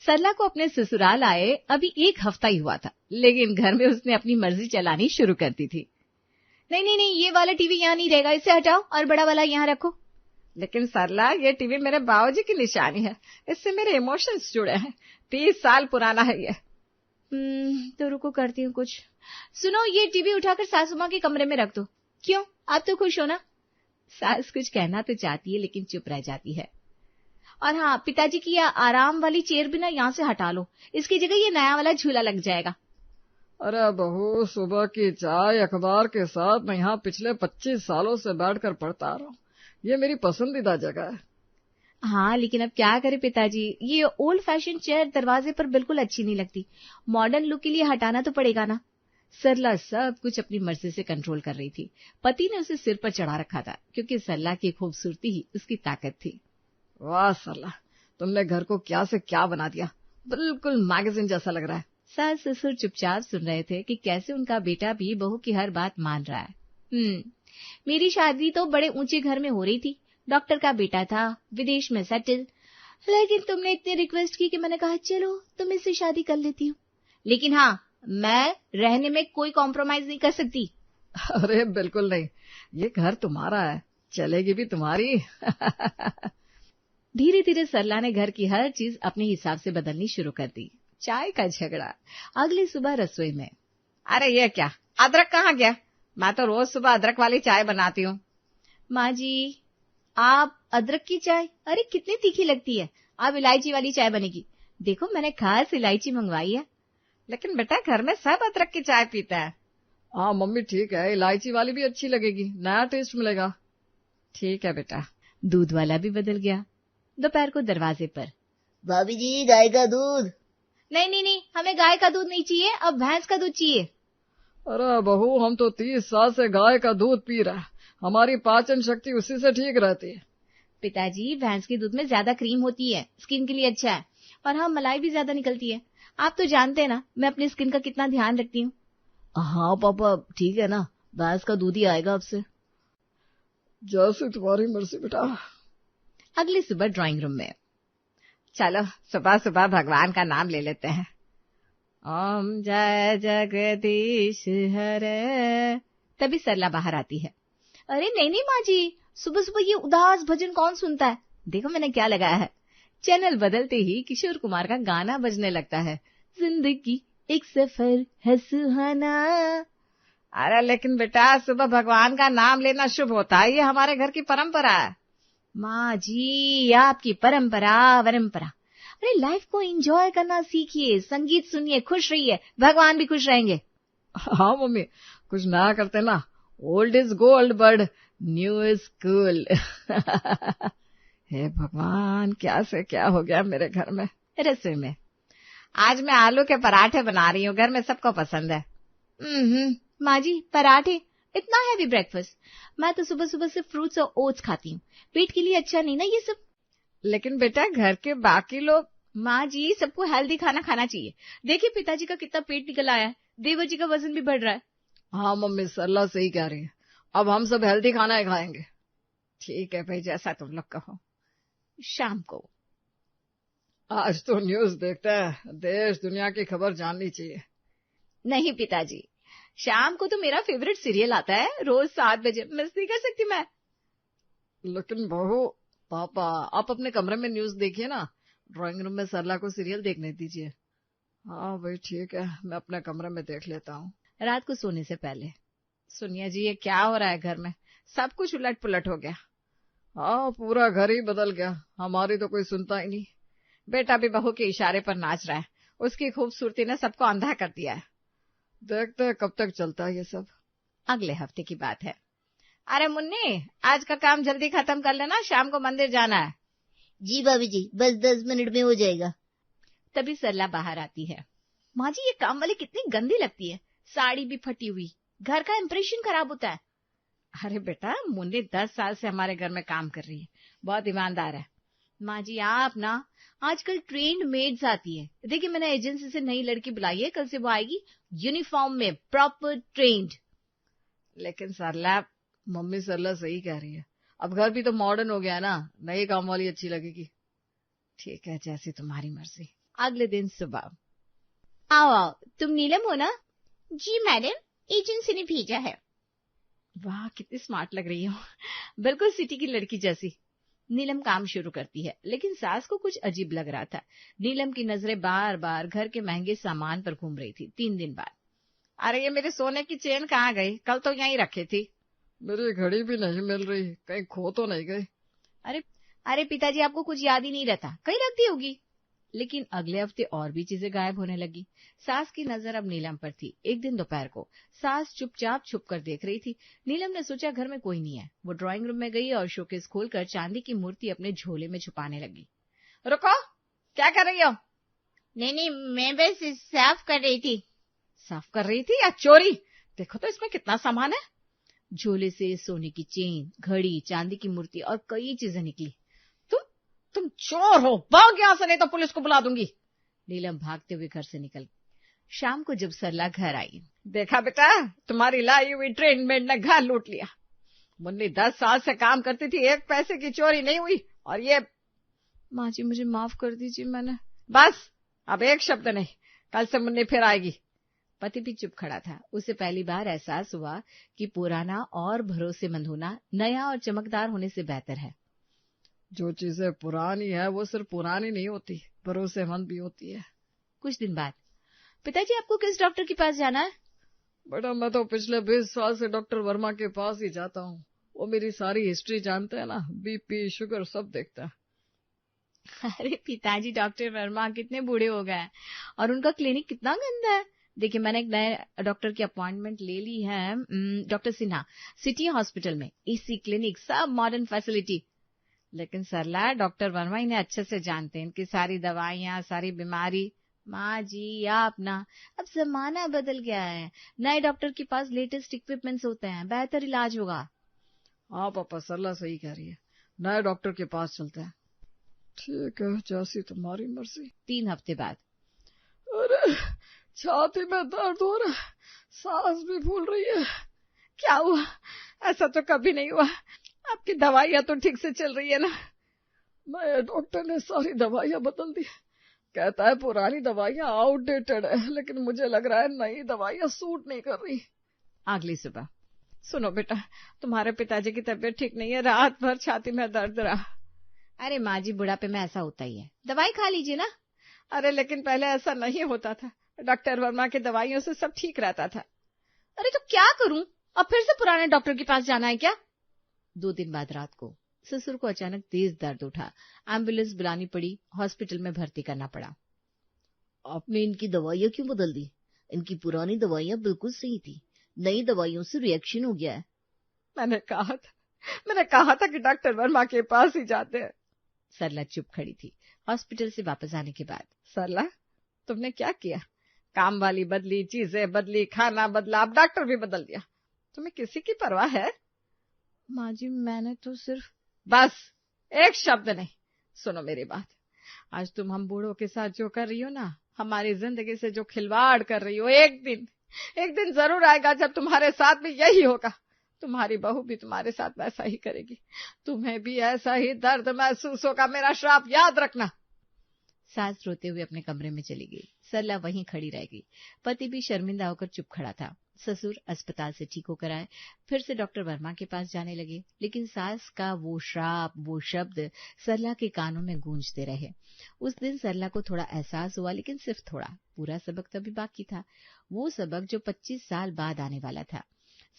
सरला को अपने ससुराल आए अभी 1 हफ्ता ही हुआ था, लेकिन घर में उसने अपनी मर्जी चलानी शुरू कर दी थी। नहीं नहीं नहीं, ये वाला टीवी यहाँ नहीं रहेगा, इसे हटाओ और बड़ा वाला यहाँ रखो। लेकिन सरला, ये टीवी मेरे बाबूजी की निशानी है, इससे मेरे इमोशंस जुड़े हैं, 30 साल पुराना है ये। तो रुको, करती हूँ कुछ। सुनो, ये टीवी उठाकर सासू माँ के कमरे में रख दो। क्यों, आप तो खुश हो ना? सास कुछ कहना तो चाहती है लेकिन चुप रह जाती है। और हाँ, पिताजी की यह आराम वाली चेयर भी ना यहाँ से हटा लो, इसकी जगह ये नया वाला झूला लग जाएगा। अरे बहू, सुबह की चाय अखबार के साथ मैं यहाँ पिछले 25 सालों से बैठकर पढ़ता रहा हूँ, ये मेरी पसंदीदा जगह है। हाँ, लेकिन अब क्या करे पिताजी, ये ओल्ड फैशन चेयर दरवाजे पर बिल्कुल अच्छी नहीं लगती, मॉडर्न लुक के लिए हटाना तो पड़ेगा ना। सरला सब कुछ अपनी मर्जी से कंट्रोल कर रही थी। पति ने उसे सिर पर चढ़ा रखा था, क्योंकि सरला की खूबसूरती ही उसकी ताकत थी। वाह सरला, तुमने घर को क्या से क्या बना दिया, बिल्कुल मैगजीन जैसा लग रहा है। सास ससुर चुपचाप सुन रहे थे कि कैसे उनका बेटा भी बहू की हर बात मान रहा है। मेरी शादी तो बड़े ऊंचे घर में हो रही थी, डॉक्टर का बेटा था, विदेश में सेटल, लेकिन तुमने इतनी रिक्वेस्ट की कि मैंने कहा चलो तुम इससे शादी कर लेती हूँ। लेकिन हाँ, मैं रहने में कोई कॉम्प्रोमाइज नहीं कर सकती। अरे बिल्कुल नहीं, ये घर तुम्हारा है, चलेगी भी तुम्हारी। धीरे धीरे सरला ने घर की हर चीज अपने हिसाब से बदलनी शुरू कर दी। चाय का झगड़ा, अगली सुबह रसोई में, अरे ये क्या, अदरक कहाँ गया? मैं तो रोज सुबह अदरक वाली चाय बनाती हूँ। माँ जी, आप अदरक की चाय? अरे कितनी तीखी लगती है, अब इलायची वाली चाय बनेगी। देखो, मैंने खास इलायची मंगवाई है। लेकिन बेटा, घर में सब अदरक की चाय पीता है। हाँ मम्मी ठीक है, इलायची वाली भी अच्छी लगेगी, नया टेस्ट मिलेगा। ठीक है बेटा। दूध वाला भी बदल गया। दोपहर को दरवाजे पर, भाभी जी, गाय का दूध। नहीं नहीं नहीं, हमें गाय का दूध नहीं चाहिए, अब भैंस का दूध चाहिए। अरे बहू, हम तो 30 साल से गाय का दूध पी रहे हैं, हमारी पाचन शक्ति उसी से ठीक रहती है। पिताजी, भैंस के दूध में ज्यादा क्रीम होती है, स्किन के लिए अच्छा है, और हाँ, मलाई भी ज्यादा निकलती है। आप तो जानते हैं ना मैं अपनी स्किन का कितना ध्यान रखती हूँ। हाँ पापा, ठीक है ना, भैंस का दूध ही आएगा अब से। जैसे तुम्हारी मर्जी बेटा। अगली सुबह ड्राइंग रूम में, चलो सुबह सुबह भगवान का नाम ले लेते हैं। ओम जय जगदीश हरे। तभी सरला बाहर आती है। अरे नहीं नहीं माँ जी, सुबह सुबह ये उदास भजन कौन सुनता है? देखो मैंने क्या लगाया है। चैनल बदलते ही किशोर कुमार का गाना बजने लगता है, जिंदगी एक सफर है सुहाना। अरे लेकिन बेटा, सुबह भगवान का नाम लेना शुभ होता है, ये हमारे घर की परंपरा है। माँ जी, आपकी परंपरा परंपरा। अरे लाइफ को एंजॉय करना सीखिए, संगीत सुनिए, खुश रहिए, भगवान भी खुश रहेंगे। हाँ मम्मी, कुछ नया करते ना, old is gold but new is cool. हे भगवान, क्या से क्या हो गया मेरे घर में। रसोई में, आज मैं आलू के पराठे बना रही हूँ, घर में सबको पसंद है। माँ जी, पराठे? इतना हैवी ब्रेकफास्ट? मैं तो सुबह सुबह से फ्रूट्स और ओट्स खाती हूँ, पेट के लिए अच्छा नहीं ना ये सब। लेकिन बेटा, घर के बाकी लोग। माँ जी, सबको हेल्दी खाना खाना चाहिए। देखिए पिताजी का कितना पेट निकल आया है, देवर जी का वजन भी बढ़ रहा है। हाँ मम्मी, सरला सही कह रही है, अब हम सब हेल्दी खाना ही खाएंगे। ठीक है भाई, जैसा तुम लोग कहो। शाम को, आज तो न्यूज देखते हैं, देश दुनिया की खबर जाननी चाहिए। नहीं पिताजी, शाम को तो मेरा फेवरेट सीरियल आता है, रोज 7 बजे, मिस नहीं कर सकती मैं। लेकिन बहू, पापा आप अपने कमरे में न्यूज देखिए ना, ड्राइंग रूम में सरला को सीरियल देखने दीजिए। हाँ भाई ठीक है, मैं अपने कमरे में देख लेता हूँ। रात को सोने से पहले, सुनिए जी, ये क्या हो रहा है घर में, सब कुछ उलट पुलट हो गया। हाँ, पूरा घर ही बदल गया, हमारी तो कोई सुनता ही नहीं। बेटा भी बहू के इशारे पर नाच रहा है, उसकी खूबसूरती ने सबको अंधा कर दिया है। देखते हैं कब तक चलता है ये सब। अगले हफ्ते की बात है। अरे मुन्नी, आज का काम जल्दी खत्म कर लेना, शाम को मंदिर जाना है। जी भाभी जी, बस 10 मिनट में हो जाएगा। तभी सरला बाहर आती है। माँ जी, ये काम वाली कितनी गंदी लगती है, साड़ी भी फटी हुई, घर का इंप्रेशन खराब होता है। अरे बेटा, मुन्नी 10 साल से हमारे घर में काम कर रही है, बहुत ईमानदार है। माँ जी, आप ना, आजकल ट्रेन्ड मेड्स आती है, देखिए मैंने एजेंसी से नई लड़की बुलाई है, कल से वो आएगी यूनिफॉर्म में, प्रॉपर ट्रेन्ड। लेकिन सरला, मम्मी सरला सही कह रही है, अब घर भी तो मॉडर्न हो गया ना, नई काम वाली अच्छी लगेगी। ठीक है, जैसी तुम्हारी मर्जी, अगले दिन सुबह। आओ आओ, तुम नीलम हो ना? जी मैडम, एजेंसी ने भेजा है। वाह, कितनी स्मार्ट लग रही हो, बिल्कुल सिटी की लड़की जैसी। नीलम काम शुरू करती है, लेकिन सास को कुछ अजीब लग रहा था। नीलम की नजरें बार बार घर के महंगे सामान पर घूम रही थी। 3 दिन बाद, अरे ये मेरे सोने की चेन कहाँ गई? कल तो यहीं रखी थी। मेरी घड़ी भी नहीं मिल रही, कहीं खो तो नहीं गई? अरे पिताजी, आपको कुछ याद ही नहीं रहता, कहीं रख दी होगी। लेकिन अगले हफ्ते और भी चीजें गायब होने लगी। सास की नजर अब नीलम पर थी। एक दिन दोपहर को सास चुपचाप छुप कर देख रही थी। नीलम ने सोचा घर में कोई नहीं है। वो ड्राइंग रूम में गई और शोकेस खोलकर चांदी की मूर्ति अपने झोले में छुपाने लगी। रुको, क्या कर रही हो? नहीं, मैं बस साफ कर रही थी। साफ कर रही थी या चोरी? देखो तो इसमें कितना सामान है। झोले से सोने की चेन, घड़ी, चांदी की मूर्ति और कई चीजें निकली। तुम चोर हो, भाग यहाँ से, नहीं तो पुलिस को बुला दूंगी। नीलम भागते हुए घर से निकल गई। शाम को जब सरला घर आई, देखा बेटा, तुम्हारी लाई हुई ट्रीटमेंट ने घर लूट लिया। मुन्नी 10 साल से काम करती थी, एक पैसे की चोरी नहीं हुई, और ये। माँ जी मुझे माफ कर दीजिए, मैंने। बस, अब एक शब्द नहीं, कल से मुन्नी फिर आएगी। पति भी चुप खड़ा था। उसे पहली बार एहसास हुआ कि पुराना और भरोसेमंद होना नया और चमकदार होने से बेहतर है। जो चीजें पुरानी है वो सिर्फ पुरानी नहीं होती, भरोसेमंद भी होती है। कुछ दिन बाद, पिताजी आपको किस डॉक्टर के पास जाना है? बेटा मैं तो पिछले 20 साल से डॉक्टर वर्मा के पास ही जाता हूँ। वो मेरी सारी हिस्ट्री जानते हैं ना, बीपी शुगर सब देखता है। अरे पिताजी, डॉक्टर वर्मा कितने बूढ़े हो गए और उनका क्लिनिक कितना गंदा है। देखिए, मैंने एक नए डॉक्टर की अपॉइंटमेंट ले ली है, डॉक्टर सिन्हा, सिटी हॉस्पिटल में। एसी क्लिनिक, सब मॉडर्न फैसिलिटी। लेकिन सरला, डॉक्टर वर्मा इन्हें अच्छे से जानते हैं, इनकी सारी दवाइयाँ, सारी बीमारी। माँ जी आप ना, अब जमाना बदल गया है, नए डॉक्टर के पास लेटेस्ट इक्विपमेंट्स होते हैं, बेहतर इलाज होगा। हाँ पापा, सरला सही कह रही है, नए डॉक्टर के पास चलते हैं। ठीक है, जैसी तुम्हारी मर्जी। 3 हफ्ते बाद, अरे छाती में दर्द हो रहा है, सांस भी फूल रही है। क्या हुआ? ऐसा तो कभी नहीं हुआ। आपकी दवाइयाँ तो ठीक से चल रही है ना? नए डॉक्टर ने सारी दवाइयाँ बदल दी। कहता है पुरानी दवाइयाँ आउटडेटेड है, लेकिन मुझे लग रहा है नई दवाइयाँ सूट नहीं कर रही। अगली सुबह, सुनो बेटा, तुम्हारे पिताजी की तबीयत ठीक नहीं है, रात भर छाती में दर्द रहा। अरे माँ जी, बुढ़ापे में ऐसा होता ही है, दवाई खा लीजिए ना। अरे लेकिन पहले ऐसा नहीं होता था, डॉक्टर वर्मा की दवाइयों से सब ठीक रहता था। अरे तो क्या करूं, अब फिर से पुराने डॉक्टर के पास जाना है क्या? 2 दिन बाद रात को ससुर को अचानक तेज दर्द उठा। एम्बुलेंस बुलानी पड़ी, हॉस्पिटल में भर्ती करना पड़ा। आपने इनकी दवाइयाँ क्यों बदल दी? इनकी पुरानी दवाइयाँ बिल्कुल सही थी, नई दवाइयों से रिएक्शन हो गया है। मैंने कहा था कि डॉक्टर वर्मा के पास ही जाते हैं। सरला चुप खड़ी थी। हॉस्पिटल से वापस आने के बाद, सरला तुमने क्या किया? काम वाली बदली, चीजें बदली, खाना बदला, अब डॉक्टर भी बदल दिया। तुम्हें किसी की परवाह है? माँ जी मैंने तो सिर्फ। बस, एक शब्द नहीं। सुनो मेरी बात, आज तुम हम बूढ़ों के साथ जो कर रही हो ना, हमारी जिंदगी से जो खिलवाड़ कर रही हो, एक दिन जरूर आएगा जब तुम्हारे साथ भी यही होगा। तुम्हारी बहू भी तुम्हारे साथ वैसा ही करेगी, तुम्हें भी ऐसा ही दर्द महसूस होगा, मेरा श्राप याद रखना। सास रोते हुए अपने कमरे में चली गई। सरला वहीं खड़ी रह गई। पति भी शर्मिंदा होकर चुप खड़ा था। ससुर अस्पताल से ठीक होकर आए, फिर से डॉक्टर वर्मा के पास जाने लगे, लेकिन सास का वो श्राप, वो शब्द सरला के कानों में गूंजते रहे। उस दिन सरला को थोड़ा एहसास हुआ, लेकिन सिर्फ थोड़ा। पूरा सबक तभी बाकी था, वो सबक जो 25 साल बाद आने वाला था।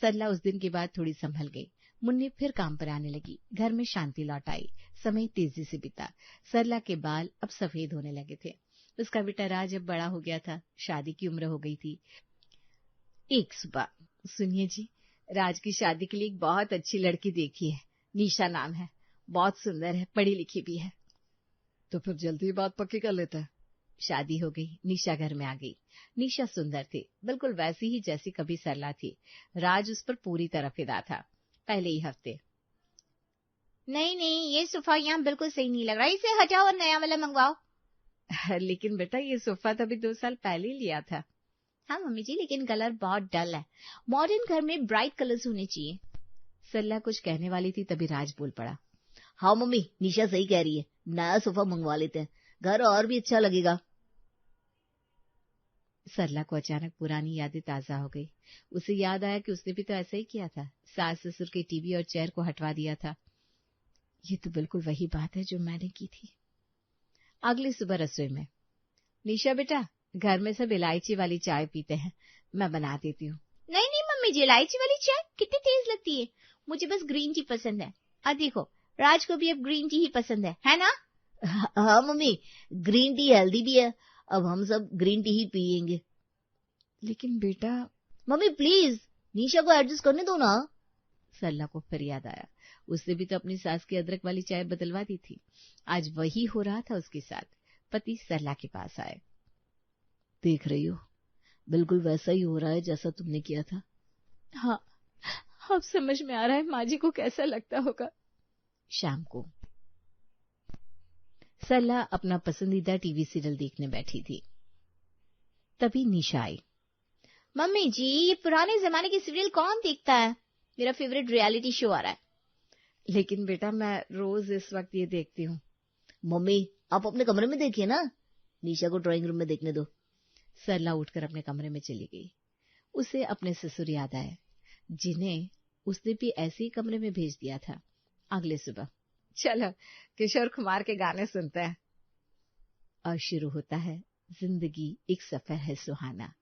सरला उस दिन के बाद थोड़ी संभल गई। मुन्नी फिर काम पर आने लगी। घर में शांति लौट आई। समय तेजी से बीता। सरला के बाल अब सफेद होने लगे थे। उसका बेटा राज अब बड़ा हो गया था, शादी की उम्र हो गई थी। एक सुबह, सुनिए जी, राज की शादी के लिए एक बहुत अच्छी लड़की देखी है, निशा नाम है, बहुत सुंदर है, पढ़ी लिखी भी है। तो फिर जल्दी बात पक्की कर लेते हैं। शादी हो गई। निशा घर में आ गई। निशा सुंदर थी, बिल्कुल वैसी ही जैसी कभी सरला थी। राज उस पर पूरी तरह फिदा था। पहले ही हफ्ते, नहीं, ये सोफा यहाँ बिल्कुल सही नहीं लग रहा, इसे हटाओ और नया वाला मंगवाओ। लेकिन बेटा ये सोफा तो अभी 2 साल पहले ही लिया था। हाँ मम्मी जी, लेकिन कलर बहुत डल है, मॉडर्न घर में ब्राइट कलर्स होने चाहिए। सरला कुछ कहने वाली थी, तभी राज बोल पड़ा। हाँ मम्मी, निशा सही कह रही है, नया सोफा मंगवा लेते हैं, घर और भी अच्छा लगेगा। सरला को अचानक पुरानी यादें ताजा हो गई। उसे याद आया कि उसने भी तो ऐसा ही किया था, सास ससुर के टीवी और चेयर को हटवा दिया था। ये तो बिल्कुल वही बात है जो मैंने की थी। अगली सुबह रसोई में, निशा बेटा, घर में सब इलायची वाली चाय पीते हैं, मैं बना देती हूँ। नहीं नहीं मम्मी जी, इलायची वाली चाय कितनी तेज लगती है, मुझे बस ग्रीन टी पसंद है। अब देखो, राज को भी अब ग्रीन टी ही पसंद है ना? हाँ मम्मी, ग्रीन टी हेल्दी भी है, अब हम सब ग्रीन टी ही पियेंगे। लेकिन बेटा, मम्मी प्लीज निशा को एडजस्ट करने दो ना। सरला को फिर याद आया, उसने भी तो अपनी सास की अदरक वाली चाय बदलवा दी थी। आज वही हो रहा था उसके साथ। पति सरला के पास आए। देख रही हो, बिल्कुल वैसा ही हो रहा है जैसा तुमने किया था। हाँ, अब समझ में आ रहा है माँ जी को कैसा लगता होगा। शाम को सरला अपना पसंदीदा टीवी सीरियल देखने बैठी थी। तभी निशा आई। मम्मी जी, ये पुराने जमाने के सीरियल कौन देखता है? मेरा फेवरेट रियलिटी शो आ रहा है। लेकिन बेटा, मैं रोज इस वक्त ये देखती हूँ। मम्मी आप अपने कमरे में देखिए ना, निशा को ड्राइंग रूम में देखने दो। सरला उठकर अपने कमरे में चली गई। उसे अपने ससुर याद आए, जिन्हें उसने भी ऐसे ही कमरे में भेज दिया था। अगले सुबह, चलो किशोर कुमार के गाने सुनते हैं। और शुरू होता है जिंदगी एक सफर है सुहाना।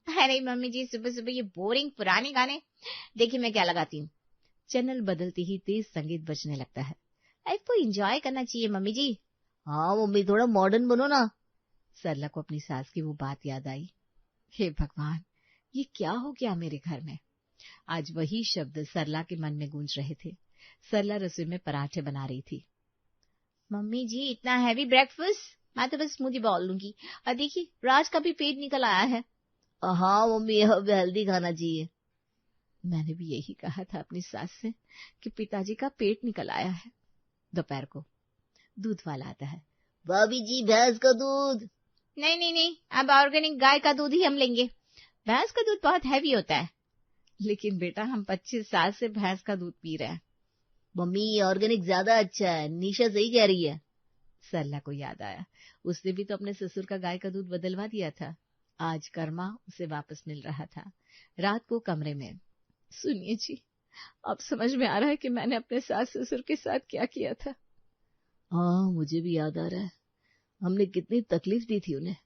अरे मम्मी जी, सुबह सुबह ये बोरिंग पुराने गाने। देखिए मैं क्या लगाती हूँ। चैनल बदलते ही तेज संगीत बजने लगता है। लाइफ को एंजॉय करना चाहिए मम्मी जी। हाँ मम्मी, थोड़ा मॉडर्न बनो ना। सरला को अपनी सास की वो बात याद आई। हे भगवान, ये क्या हो गया मेरे घर में? आज वही शब्द सरला के मन में गूंज रहे थे। सरला रसोई में पराठे बना रही थी। मम्मी जी, इतना हैवी ब्रेकफास्ट, मैं तो बस स्मूदी बॉल लूंगी। और देखिए, राज का भी पेट निकल आया है। हाँ मम्मी, अब हेल्दी खाना चाहिए। मैंने भी यही कहा था अपनी सास से कि पिताजी का पेट निकल आया है। दोपहर को दूध वाला आता है। भाभी जी, भैंस का दूध। नहीं नहीं नहीं, अब ऑर्गेनिक गाय का दूध ही हम लेंगे। भैंस का दूध बहुत हैवी होता है। लेकिन बेटा, हम 25 साल से भैंस का दूध पी रहे हैं। मम्मी ऑर्गेनिक ज्यादा अच्छा है, निशा सही कह रही है। सरला को याद आया, उसने भी तो अपने ससुर का गाय का दूध बदलवा दिया था। आज कर्मा उसे वापस मिल रहा था। रात को कमरे में, सुनिए जी, अब समझ में आ रहा है कि मैंने अपने सास ससुर के साथ क्या किया था। हाँ, मुझे भी याद आ रहा है, हमने कितनी तकलीफ दी थी उन्हें।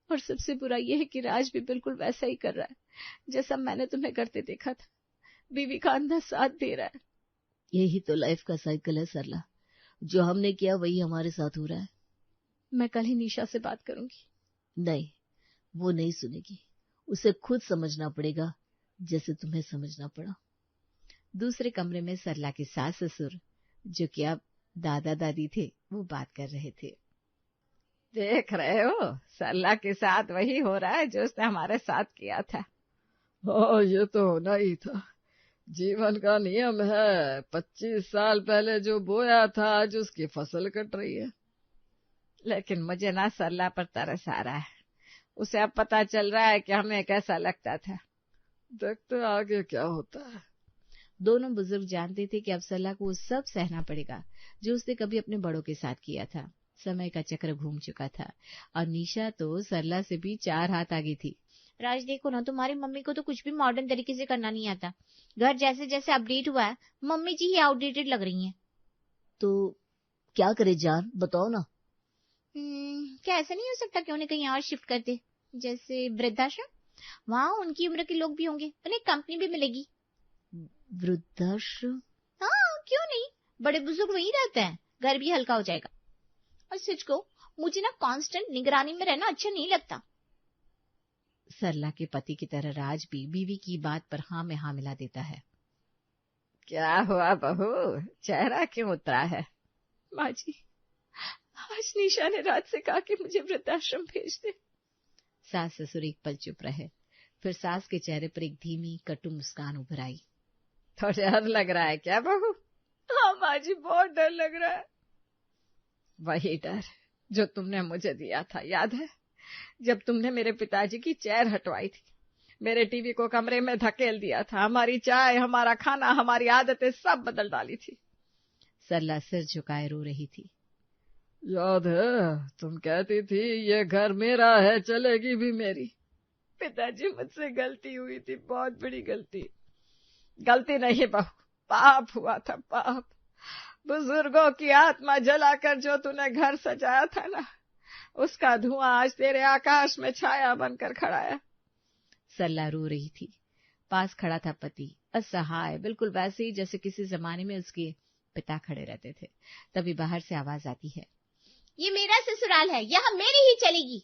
और सबसे बुरा यह है कि राज भी बिल्कुल वैसा ही कर रहा है जैसा मैंने तुम्हें करते देखा था। बीवी का अंधा साथ दे रहा है। यही तो लाइफ का साइकिल है सरला, जो हमने किया वही हमारे साथ हो रहा है। मैं कल ही निशा से बात करूंगी। नहीं, वो नहीं सुनेगी, उसे खुद समझना पड़ेगा जैसे तुम्हें समझना पड़ा। दूसरे कमरे में सरला के सास ससुर, जो कि अब दादा दादी थे, वो बात कर रहे थे। देख रहे हो, सरला के साथ वही हो रहा है जो उसने हमारे साथ किया था। हाँ, ये तो होना ही था, जीवन का नियम है। 25 साल पहले जो बोया था, आज उसकी फसल कट रही है। लेकिन मुझे ना सरला पर तरस आ रहा है। उसे अब पता चल रहा है कि हमें कैसा लगता था। देखते आगे क्या होता है। दोनों बुजुर्ग जानते थे कि अब सरला को वो सब सहना पड़ेगा जो उसने कभी अपने बड़ों के साथ किया था। समय का चक्र घूम चुका था और निशा तो सरला से भी 4 हाथ आगे थी। राज देखो ना, तुम्हारी मम्मी को तो कुछ भी मॉडर्न तरीके से करना नहीं आता। घर जैसे जैसे अपडेट हुआ है, मम्मी जी ही आउटडेटेड लग रही हैं। तो क्या करे जान, बताओ ना। क्या ऐसा नहीं हो सकता कि उन्हें कहीं और शिफ्ट कर दे, जैसे वृद्धाश्रम? वहाँ उनकी उम्र के लोग भी होंगे, उन्हें कंपनी भी मिलेगी। वृद्धाश्रम? हाँ, क्यों नहीं, बड़े बुजुर्ग वहीं रहते हैं, घर भी हल्का हो जाएगा। और सच को मुझे ना कांस्टेंट निगरानी में रहना अच्छा नहीं लगता। सरला के पति की तरह राज भी बीवी की बात पर हाँ में हाँ मिला देता है। क्या हुआ बहू, चेहरा क्यों उतरा है? माँ जी, आज निशा ने रात से कहा कि मुझे वृद्धाश्रम भेज दे। सास ससुर एक पल चुप रहे, फिर सास के चेहरे पर एक धीमी कटु मुस्कान उभर आई। तो डर लग रहा है क्या बहू? हाँ माँ जी, बहुत डर लग रहा है। वही डर जो तुमने मुझे दिया था, याद है? जब तुमने मेरे पिताजी की चेयर हटवाई थी, मेरे टीवी को कमरे में धकेल दिया था, हमारी चाय, हमारा खाना, हमारी आदतें सब बदल डाली थी। सरला सिर झुकाए रो रही थी। याद है, तुम कहती थी ये घर मेरा है, चलेगी भी मेरी। पिताजी मुझसे गलती हुई थी, बहुत बड़ी गलती। गलती नहीं बहू, पाप हुआ था, पाप। बुजुर्गों की आत्मा जलाकर जो तूने घर सजाया था ना, उसका धुआं आज तेरे आकाश में छाया बनकर खड़ा है। सरला रो रही थी। पास खड़ा था पति, असहाय, बिल्कुल वैसे ही जैसे किसी जमाने में उसके पिता खड़े रहते थे। तभी बाहर से आवाज आती है, ये मेरा ससुराल है, यहाँ मेरी ही चलेगी।